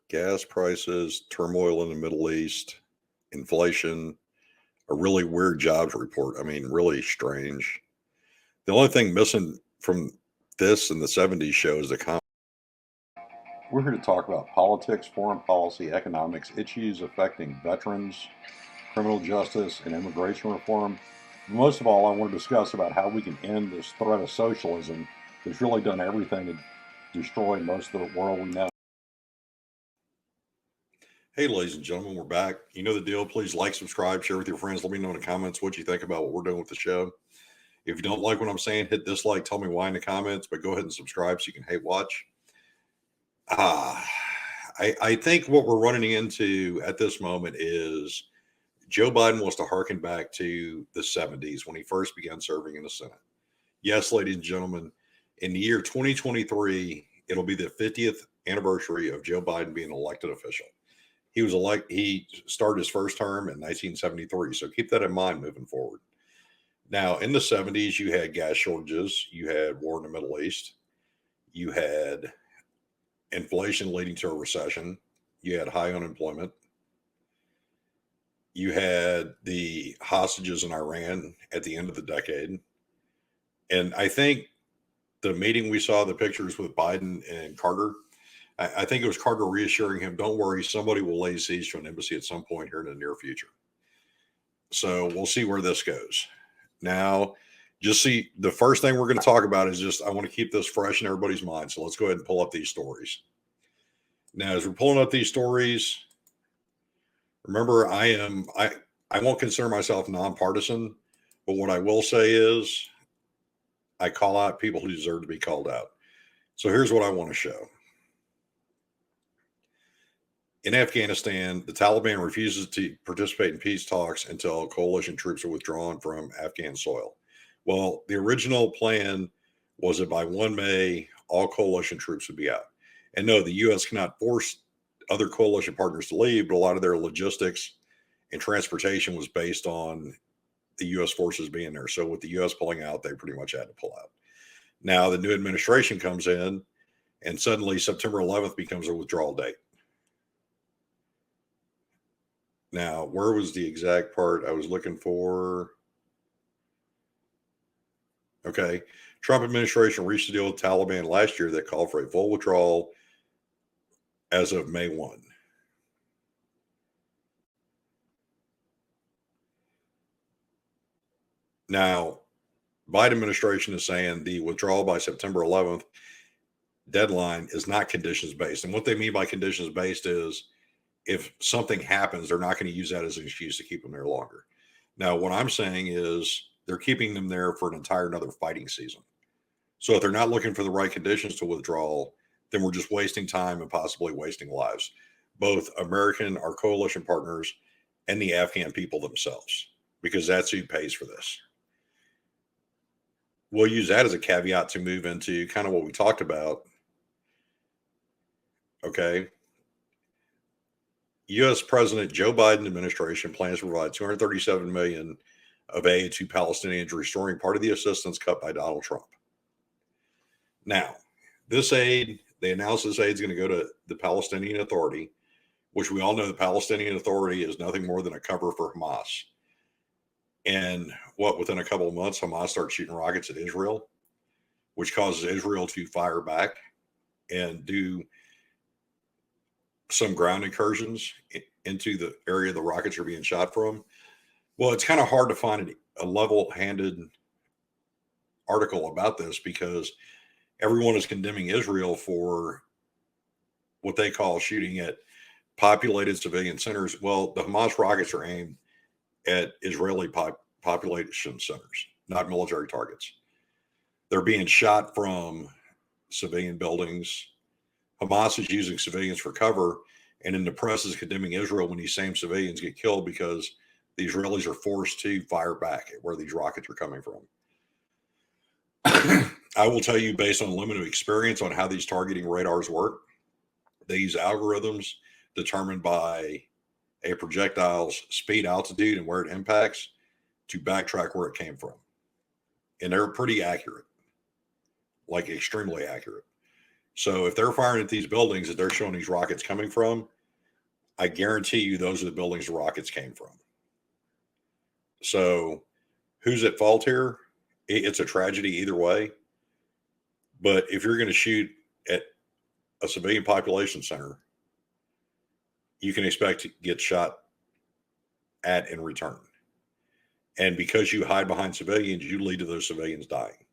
gas prices, turmoil in the Middle East, inflation, a really weird jobs report. I mean, really strange. The only thing missing from this in the 70s show is the We're here to talk about politics, foreign policy, economics, issues affecting veterans, criminal justice, and immigration reform. But most of all, I want to discuss about how we can end this threat of socialism that's really done everything to destroy most of the world we know. Hey, ladies and gentlemen, we're back. You know the deal. Please like, subscribe, share with your friends. Let me know in the comments what you think about what we're doing with the show. If you don't like what I'm saying, hit dislike. Tell me why in the comments, but go ahead and subscribe so you can hate watch. I think what we're running into at this moment is Joe Biden wants to harken back to the 70s when he first began serving in the Senate. Yes, ladies and gentlemen, in the year 2023, it'll be the 50th anniversary of Joe Biden being elected official. He started his first term in 1973. So keep that in mind moving forward. Now, in the 70s, you had gas shortages, you had war in the Middle East, you had inflation leading to a recession, you had high unemployment, you had the hostages in Iran at the end of the decade. And I think the meeting we saw, the pictures with Biden and Carter, I think it was Carter reassuring him, don't worry, somebody will lay siege to an embassy at some point here in the near future. So we'll see where this goes. Now, just see, the first thing we're going to talk about is just, I want to keep this fresh in everybody's mind. So let's go ahead and pull up these stories. Now, as we're pulling up these stories, remember, I won't consider myself nonpartisan, but what I will say is I call out people who deserve to be called out. So here's what I want to show. In Afghanistan, the Taliban refuses to participate in peace talks until coalition troops are withdrawn from Afghan soil. Well, the original plan was that by 1 May, all coalition troops would be out. And no, the U.S. cannot force other coalition partners to leave, but a lot of their logistics and transportation was based on the U.S. forces being there. So with the U.S. pulling out, they pretty much had to pull out. Now the new administration comes in, and suddenly September 11th becomes a withdrawal date. Now, where was the exact part I was looking for? Okay. Trump administration reached a deal with Taliban last year that called for a full withdrawal as of May 1. Now, Biden administration is saying the withdrawal by September 11th deadline is not conditions based. And what they mean by conditions based is if something happens, they're not going to use that as an excuse to keep them there longer. Now, what I'm saying is they're keeping them there for an entire another fighting season. So if they're not looking for the right conditions to withdraw, then we're just wasting time and possibly wasting lives, both American, our coalition partners, and the Afghan people themselves, because that's who pays for this. We'll use that as a caveat to move into kind of what we talked about. Okay. U.S. President Joe Biden administration plans to provide $237 million of aid to Palestinians, restoring part of the assistance cut by Donald Trump. Now, this aid, they announced this aid is going to go to the Palestinian Authority, which we all know the Palestinian Authority is nothing more than a cover for Hamas. And within a couple of months, Hamas starts shooting rockets at Israel, which causes Israel to fire back and do some ground incursions into the area the rockets are being shot from. Well, it's kind of hard to find a level-handed article about this because everyone is condemning Israel for what they call shooting at populated civilian centers. Well, the Hamas rockets are aimed at Israeli population centers, not military targets. They're being shot from civilian buildings. Hamas is using civilians for cover, and in the press is condemning Israel when these same civilians get killed because the Israelis are forced to fire back at where these rockets are coming from. I will tell you, based on limited experience on how these targeting radars work, they use algorithms determined by a projectile's speed, altitude, and where it impacts to backtrack where it came from. And they're pretty accurate, like extremely accurate. So if they're firing at these buildings that they're showing these rockets coming from, I guarantee you those are the buildings the rockets came from. So who's at fault here? It's a tragedy either way. But if you're going to shoot at a civilian population center, you can expect to get shot at in return. And because you hide behind civilians, you lead to those civilians dying.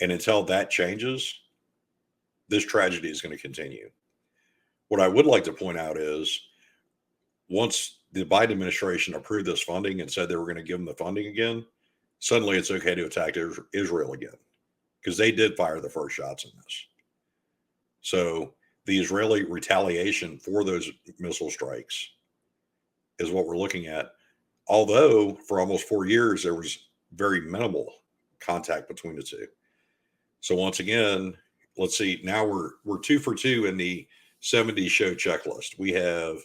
And until that changes, this tragedy is going to continue. What I would like to point out is once the Biden administration approved this funding and said they were going to give them the funding again, suddenly it's okay to attack Israel again because they did fire the first shots in this. So the Israeli retaliation for those missile strikes is what we're looking at. Although for almost 4 years, there was very minimal contact between the two. So once again, let's see, now we're 2 for 2 in the 70s show checklist. We have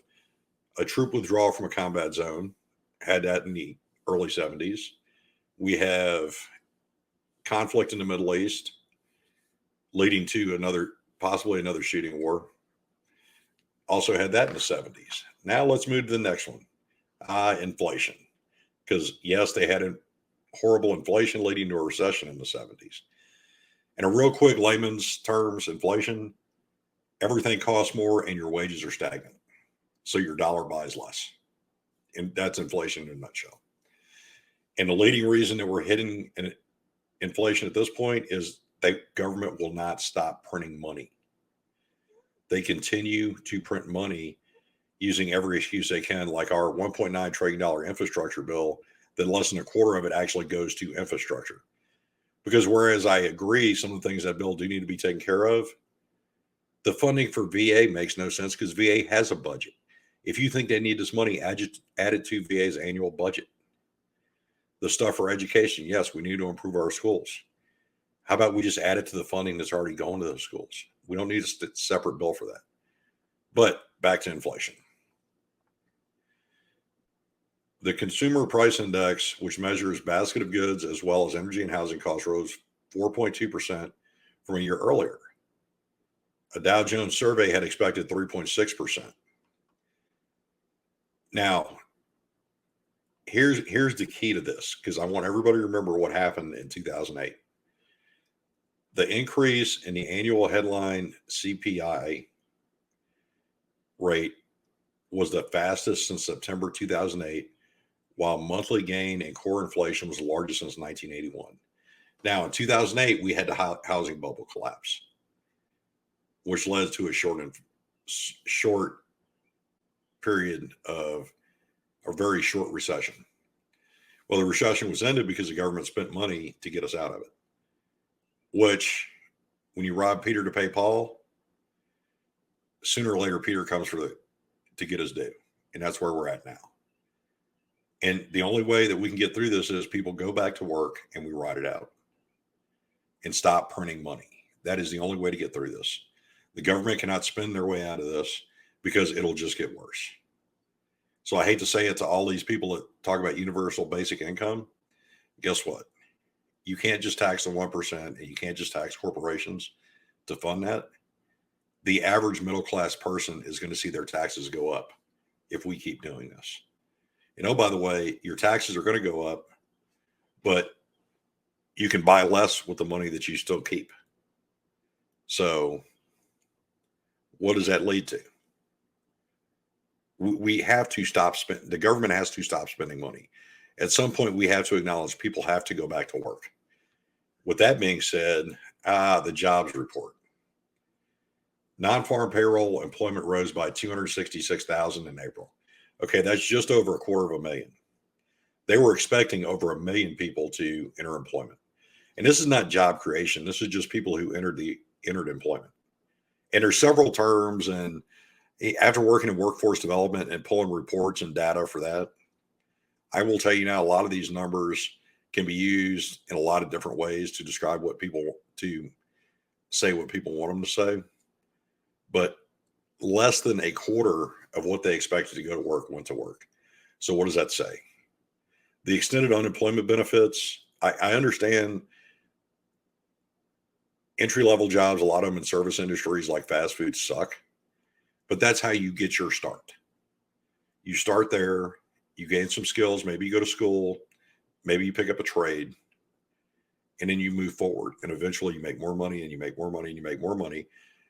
a troop withdrawal from a combat zone, had that in the early 70s. We have conflict in the Middle East, leading to possibly another shooting war. Also had that in the 70s. Now let's move to the next one. Inflation. Because yes, they had a horrible inflation leading to a recession in the 70s. And a real quick layman's terms, inflation, everything costs more and your wages are stagnant. So your dollar buys less. And that's inflation in a nutshell. And the leading reason that we're hitting inflation at this point is that government will not stop printing money. They continue to print money using every excuse they can, like our $1.9 trillion infrastructure bill, that less than a quarter of it actually goes to infrastructure. Because whereas I agree some of the things that bill do need to be taken care of, the funding for VA makes no sense because VA has a budget. If you think they need this money, add it to VA's annual budget. The stuff for education, yes, we need to improve our schools. How about we just add it to the funding that's already going to those schools? We don't need a separate bill for that. But back to inflation. The Consumer Price Index, which measures basket of goods as well as energy and housing costs, rose 4.2% from a year earlier. A Dow Jones survey had expected 3.6%. Now, here's the key to this, because I want everybody to remember what happened in 2008. The increase in the annual headline CPI rate was the fastest since September 2008, while monthly gain in core inflation was the largest since 1981. Now, in 2008, we had the housing bubble collapse, which led to a short period of a very short recession. Well, the recession was ended because the government spent money to get us out of it, which when you rob Peter to pay Paul, sooner or later, Peter comes to get his due. And that's where we're at now. And the only way that we can get through this is people go back to work and we ride it out and stop printing money. That is the only way to get through this. The government cannot spend their way out of this because it'll just get worse. So I hate to say it to all these people that talk about universal basic income. Guess what? You can't just tax the 1% and you can't just tax corporations to fund that. The average middle class person is going to see their taxes go up if we keep doing this. And oh, by the way, your taxes are going to go up, but you can buy less with the money that you still keep. So what does that lead to? We have to stop spending. The government has to stop spending money. At some point, we have to acknowledge people have to go back to work. With that being said, the jobs report. Non-farm payroll employment rose by 266,000 in April. Okay, that's just over 250,000. They were expecting over 1 million people to enter employment. And this is not job creation. This is just people who entered employment. And there's several terms, and after working in workforce development and pulling reports and data for that, I will tell you now, a lot of these numbers can be used in a lot of different ways to describe what people want them to say. But less than a quarter of what they expected to go to work went to work. So what does that say? The extended unemployment benefits, I understand Entry-level jobs, a lot of them in service industries like fast food suck, but that's how you get your start. You start there, you gain some skills, maybe you go to school, maybe you pick up a trade, and then you move forward. And eventually you make more money and you make more money and you make more money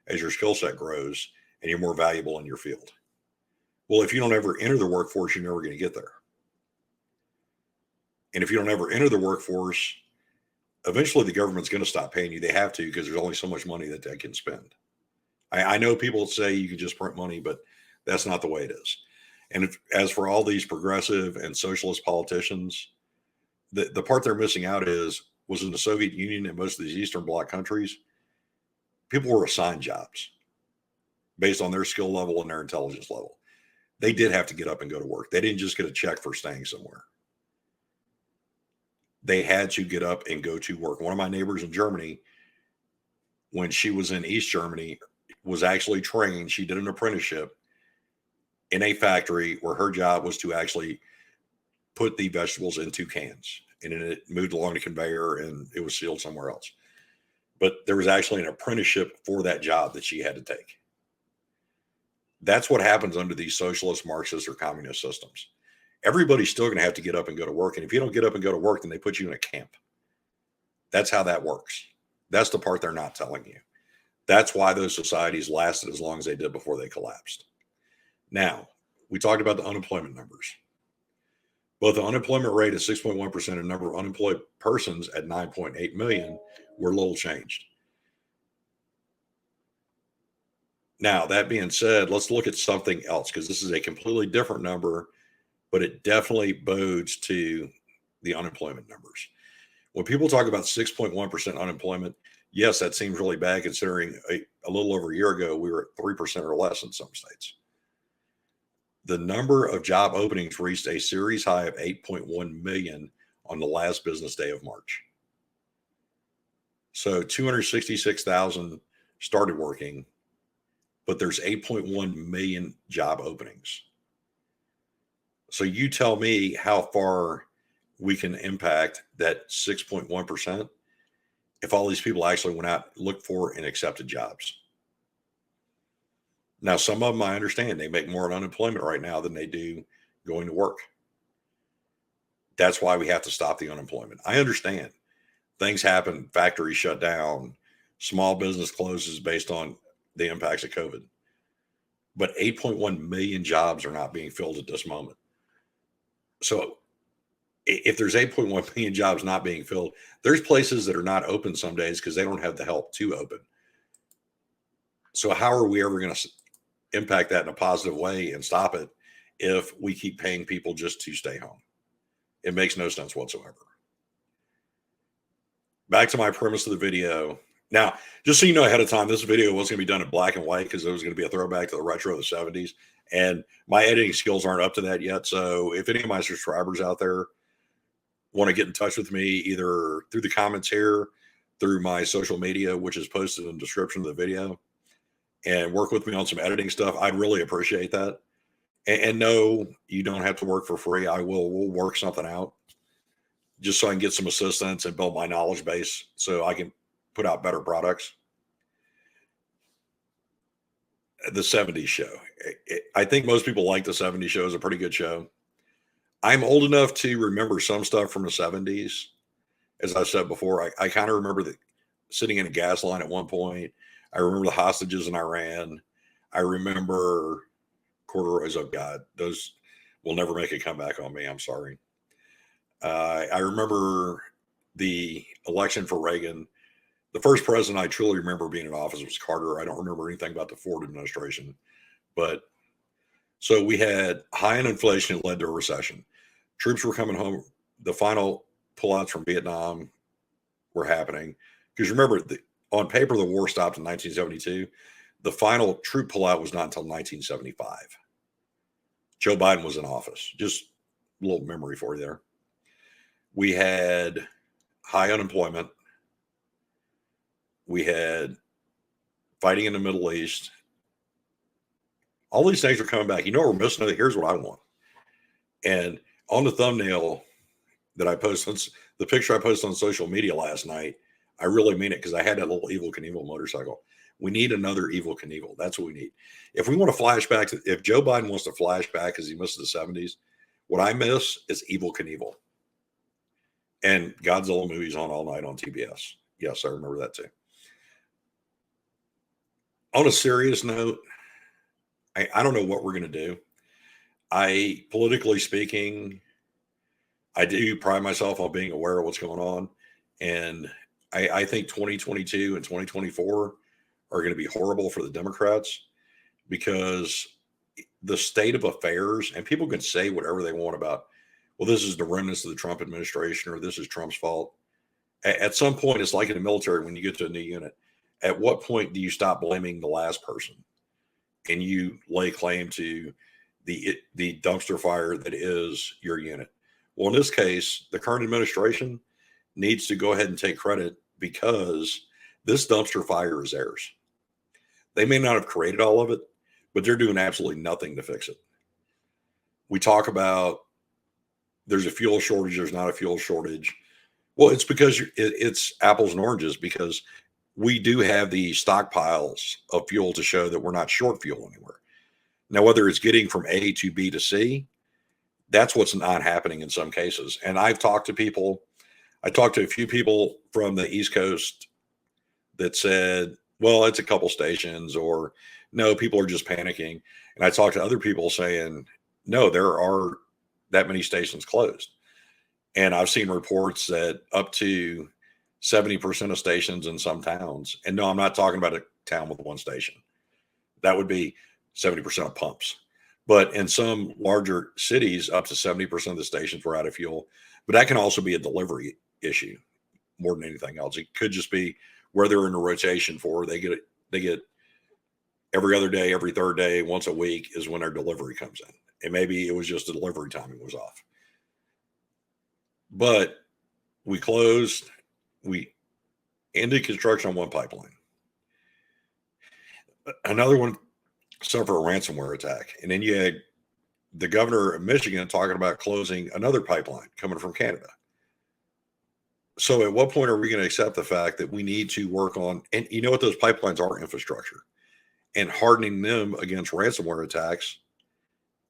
as your skill set grows and you're more valuable in your field. Well, if you don't ever enter the workforce, you're never going to get there. And if you don't ever enter the workforce, eventually the government's going to stop paying you. They have to, because there's only so much money that they can spend. I know people say you can just print money, but that's not the way it is. And as for all these progressive and socialist politicians, the part they're missing out was in the Soviet Union and most of these Eastern Bloc countries, people were assigned jobs based on their skill level and their intelligence level. They did have to get up and go to work. They didn't just get a check for staying somewhere. They had to get up and go to work. One of my neighbors in Germany, when she was in East Germany, was actually trained. She did an apprenticeship in a factory where her job was to actually put the vegetables into cans, and then it moved along the conveyor and it was sealed somewhere else. But there was actually an apprenticeship for that job that she had to take. That's what happens under these socialist, Marxist, or communist systems. Everybody's still going to have to get up and go to work. And if you don't get up and go to work, then they put you in a camp. That's how that works. That's the part they're not telling you. That's why those societies lasted as long as they did before they collapsed. Now, we talked about the unemployment numbers. Both the unemployment rate at 6.1% and the number of unemployed persons at 9.8 million were little changed. Now, that being said, let's look at something else, because this is a completely different number, but it definitely bodes to the unemployment numbers. When people talk about 6.1% unemployment, yes, that seems really bad considering a little over a year ago, we were at 3% or less in some states. The number of job openings reached a series high of 8.1 million on the last business day of March. So 266,000 started working, but there's 8.1 million job openings. So you tell me how far we can impact that 6.1% if all these people actually went out, looked for, and accepted jobs. Now, some of them, I understand, they make more in unemployment right now than they do going to work. That's why we have to stop the unemployment. I understand things happen, factories shut down, small business closes based on the impacts of COVID. But 8.1 million jobs are not being filled at this moment. So if there's 8.1 million jobs not being filled, there's places that are not open some days because they don't have the help to open. So how are we ever going to impact that in a positive way and stop it if we keep paying people just to stay home? It makes no sense whatsoever. Back to my premise of the video. Now, just so you know ahead of time, this video was going to be done in black and white because it was going to be a throwback to the retro of the 70s. And my editing skills aren't up to that yet. So if any of my subscribers out there want to get in touch with me, either through the comments here, through my social media, which is posted in the description of the video, and work with me on some editing stuff, I'd really appreciate that. And no, you don't have to work for free. We'll work something out just so I can get some assistance and build my knowledge base so I can put out better products. The 70s show. I think most people like the 70s show. It's a pretty good show. I'm old enough to remember some stuff from the 70s. As I said before, I kind of remember sitting in a gas line at one point. I remember the hostages in Iran. I remember corduroys. Oh God, those will never make a comeback on me. I'm sorry. I remember the election for Reagan. The first president I truly remember being in office was Carter. I don't remember anything about the Ford administration. But so we had high inflation that led to a recession. Troops were coming home. The final pullouts from Vietnam were happening. Because remember, on paper, the war stopped in 1972. The final troop pullout was not until 1975. Joe Biden was in office. Just a little memory for you there. We had high unemployment. We had fighting in the Middle East. All these things are coming back. You know what we're missing? Here's what I want. And on the thumbnail that I posted, the picture I posted on social media last night, I really mean it because I had that little Evil Knievel motorcycle. We need another Evil Knievel. That's what we need. If we want to flash back to, if Joe Biden wants to flash back because he missed the 70s, what I miss is Evil Knievel and Godzilla movies on all night on TBS. Yes, I remember that too. On a serious note, I don't know what we're going to do. Politically speaking, I do pride myself on being aware of what's going on. And I think 2022 and 2024 are going to be horrible for the Democrats because the state of affairs, and people can say whatever they want about, well, this is the remnants of the Trump administration or this is Trump's fault. At some point, it's like in the military when you get to a new unit. At what point do you stop blaming the last person and you lay claim to the dumpster fire that is your unit? Well, in this case, the current administration needs to go ahead and take credit because this dumpster fire is theirs. They may not have created all of it, but they're doing absolutely nothing to fix it. We talk about there's a fuel shortage, there's not a fuel shortage. Well, it's because it's apples and oranges because we do have the stockpiles of fuel to show that we're not short fuel anywhere. Now, whether it's getting from A to B to C, that's what's not happening in some cases. And I've talked to people, I talked to a few people from the East Coast that said, well, it's a couple stations, or no, people are just panicking. And I talked to other people saying, no, there are that many stations closed. And I've seen reports that up to 70% of stations in some towns, and no, I'm not talking about a town with one station. That would be 70% of pumps. But in some larger cities, up to 70% of the stations were out of fuel. But that can also be a delivery issue more than anything else. It could just be where they're in a rotation for. They get every other day, every third day, once a week is when their delivery comes in. And maybe it was just the delivery timing was off. But we closed, we ended construction on one pipeline. Another one suffered a ransomware attack. And then you had the governor of Michigan talking about closing another pipeline coming from Canada. So at what point are we going to accept the fact that we need to work on, and you know what those pipelines are, infrastructure, and hardening them against ransomware attacks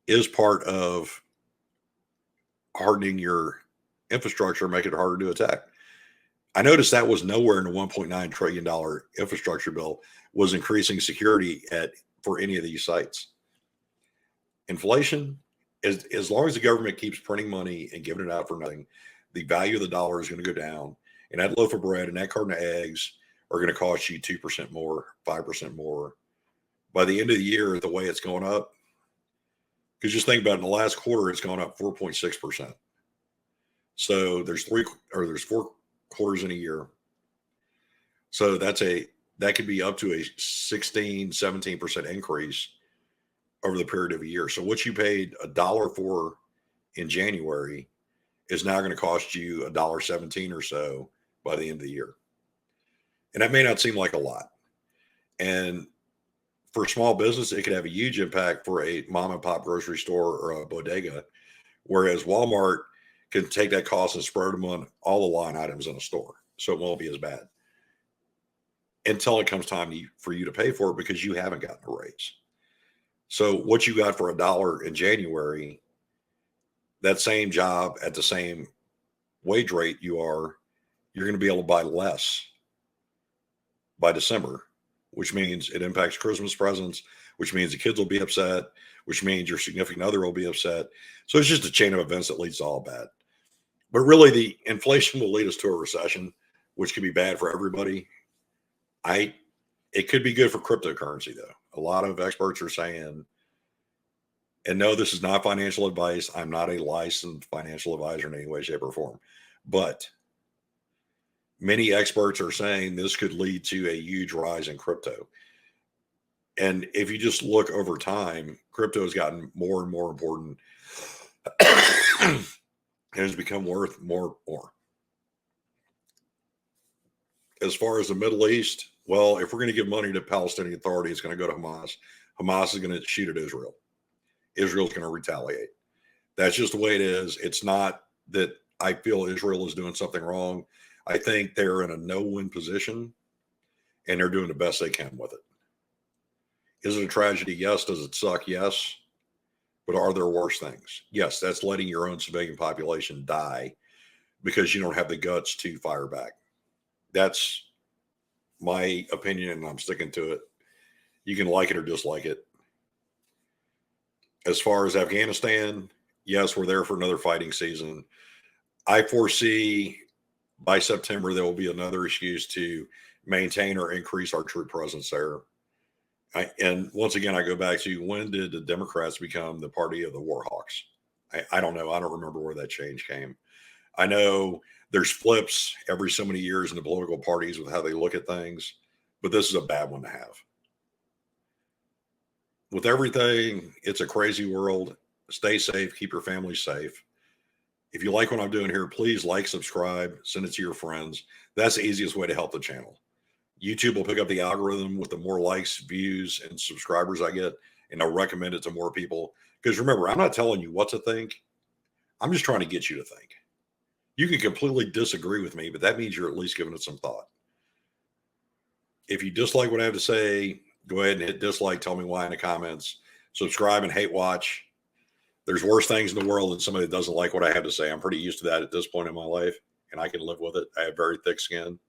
is part of hardening your infrastructure, make it harder to attack. I noticed that was nowhere in the $1.9 trillion infrastructure bill was increasing security for any of these sites. Inflation, as long as the government keeps printing money and giving it out for nothing, the value of the dollar is going to go down. And that loaf of bread and that carton of eggs are going to cost you 2% more, 5% more. By the end of the year, the way it's going up, because just think about it, in the last quarter, it's gone up 4.6%. So there's 4 quarters in a year. So that could be up to a 16, 17% increase over the period of a year. So what you paid $1 for in January is now going to cost you $1.17 or so by the end of the year. And that may not seem like a lot. And for small business, it could have a huge impact for a mom and pop grocery store or a bodega, whereas Walmart can take that cost and spread them on all the line items in a store. So it won't be as bad until it comes time for you to pay for it because you haven't gotten a raise. So what you got for $1 in January, that same job at the same wage rate you're going to be able to buy less by December, which means it impacts Christmas presents, which means the kids will be upset, which means your significant other will be upset. So it's just a chain of events that leads to all bad. But really, the inflation will lead us to a recession, which could be bad for everybody. It could be good for cryptocurrency, though. A lot of experts are saying, and no, this is not financial advice. I'm not a licensed financial advisor in any way, shape, or form. But many experts are saying this could lead to a huge rise in crypto. And if you just look over time, crypto has gotten more and more important. It has become worth more and more. As far as the Middle East, well, if we're going to give money to Palestinian Authority, it's going to go to Hamas. Hamas is going to shoot at Israel. Israel's going to retaliate. That's just the way it is. It's not that I feel Israel is doing something wrong. I think they're in a no-win position, and they're doing the best they can with it. Is it a tragedy? Yes. Does it suck? Yes. But are there worse things? Yes, that's letting your own civilian population die because you don't have the guts to fire back. That's my opinion, and I'm sticking to it. You can like it or dislike it. As far as Afghanistan, yes, we're there for another fighting season. I foresee by September there will be another excuse to maintain or increase our troop presence there. And once again, I go back to, when did the Democrats become the party of the war hawks? I don't know. I don't remember where that change came. I know there's flips every so many years in the political parties with how they look at things, but this is a bad one to have. With everything, it's a crazy world. Stay safe. Keep your family safe. If you like what I'm doing here, please like, subscribe, send it to your friends. That's the easiest way to help the channel. YouTube will pick up the algorithm with the more likes, views, and subscribers I get, and I'll recommend it to more people. Because remember, I'm not telling you what to think. I'm just trying to get you to think. You can completely disagree with me, but that means you're at least giving it some thought. If you dislike what I have to say, go ahead and hit dislike. Tell me why in the comments. Subscribe and hate watch. There's worse things in the world than somebody that doesn't like what I have to say. I'm pretty used to that at this point in my life, and I can live with it. I have very thick skin.